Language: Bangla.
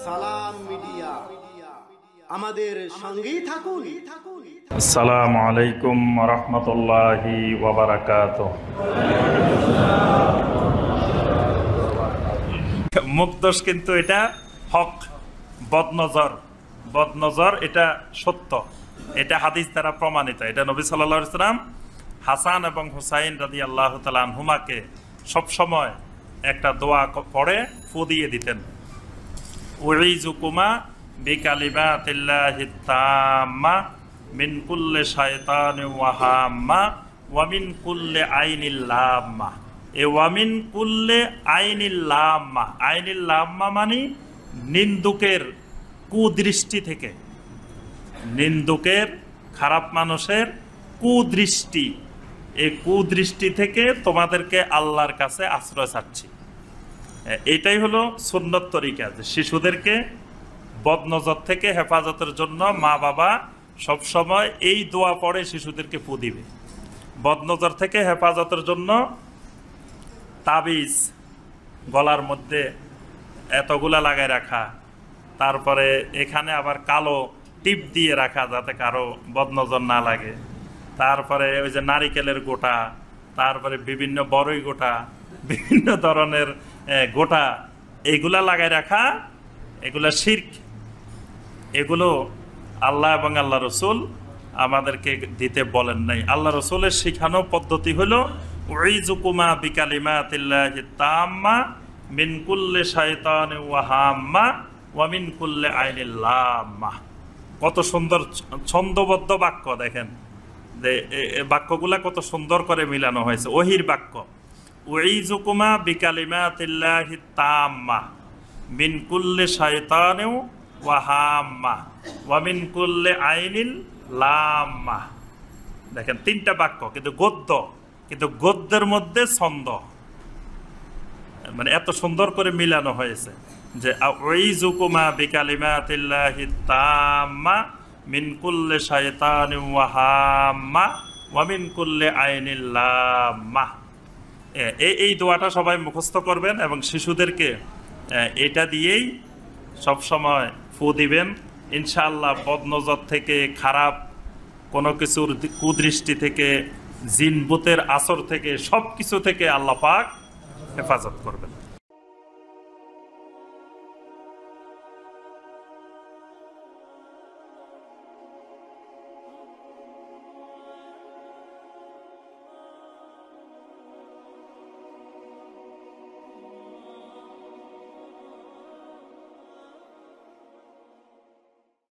সালাম মিডিয়া আমাদের সঙ্গেই থাকুন। আসসালামু আলাইকুম ওয়া রাহমাতুল্লাহি ওয়া বারাকাতুহু। মুখদোষ কিন্তু এটা হক, বদনজর এটা সত্য, এটা হাদিস দ্বারা প্রমাণিত। এটা নবী সাল্লাল্লাহু আলাইহি ওয়াসাল্লাম হাসান এবং হুসাইন রাদিয়াল্লাহু তাআলা আনহুমাকে সবসময় একটা দোয়া পড়ে ফু দিয়ে দিতেন। উইজুকুমা বিকালিমাতিল্লাহি তাম্মা মিন কুল্লি শায়তানিন ওয়া হাম্মা ওয়া মিন কুল্লি আইনিল লাম্মা। এ ওয়া মিন কুল্লি আইনিল লাম্মা, আইনিল লাম্মা মানে নিন্দুকের কুদৃষ্টি থেকে, নিন্দুকের, খারাপ মানুষের কুদৃষ্টি, এই কুদৃষ্টি থেকে তোমাদেরকে আল্লাহর কাছে আশ্রয় চাচ্ছি। এটাই হলো সুন্নত তরিকা, যে শিশুদেরকে বদনজর থেকে হেফাজতের জন্য মা বাবা সবসময় এই দোয়া পড়ে শিশুদেরকে ফু দিবে। বদনজর থেকে হেফাজতের জন্য তাবিজ গলার মধ্যে এতগুলা লাগায় রাখা, তারপরে এখানে আবার কালো টিপ দিয়ে রাখা যাতে কারো বদনজর না লাগে, তারপরে ওই যে নারিকেলের গোটা, তারপরে বিভিন্ন বড়ই গোটা, বিভিন্ন ধরনের গোটা, এগুলা লাগায় রাখা, এগুলা শিরক। এগুলো আল্লাহ এবং আল্লাহ রসুল আমাদেরকে দিতে বলেন নাই। আল্লাহ রসুলের শিখানো পদ্ধতি হলো উইজুকুমা বিকালিমাতিল্লাহি তাম্মা মিন কুল্লি শায়তানিন ওয়া হাম্মা ওয়া মিন কুল্লি আইনিল লাম্মা। কত সুন্দর ছন্দবদ্ধ বাক্য দেখেন, যে বাক্যগুলা কত সুন্দর করে মিলানো হয়েছে। ওহির বাক্য, উইজুকুমা বিকালিমাতিল্লাহি তাম্মা মিন কুল্লি শায়তানিন ওয়া হাম্মা ওয়া মিন কুল্লি আইনিল লাম্মা। দেখেন তিনটা বাক্য, কিন্তু গদ্য, কিন্তু গদ্যের মধ্যে ছন্দ, মানে এত সুন্দর করে মিলানো হয়েছে যে উইজুকুমা বিকালিমাতিল্লাহি তাম্মা মিন কুল্লি শায়তানিন ওয়া হাম্মা ওয়া মিন কুল্লি আইনিল লাম্মা। এই দোয়াটা সবাই মুখস্থ করবেন এবং শিশুদেরকে এটা দিয়েই সবসময় ফু দিবেন। ইনশাআল্লাহ বদনজর থেকে, খারাপ কোনো কিছুর কুদৃষ্টি থেকে, জিন ভূতের আসর থেকে, সব কিছু থেকে আল্লাহ পাক হেফাজত করবেন।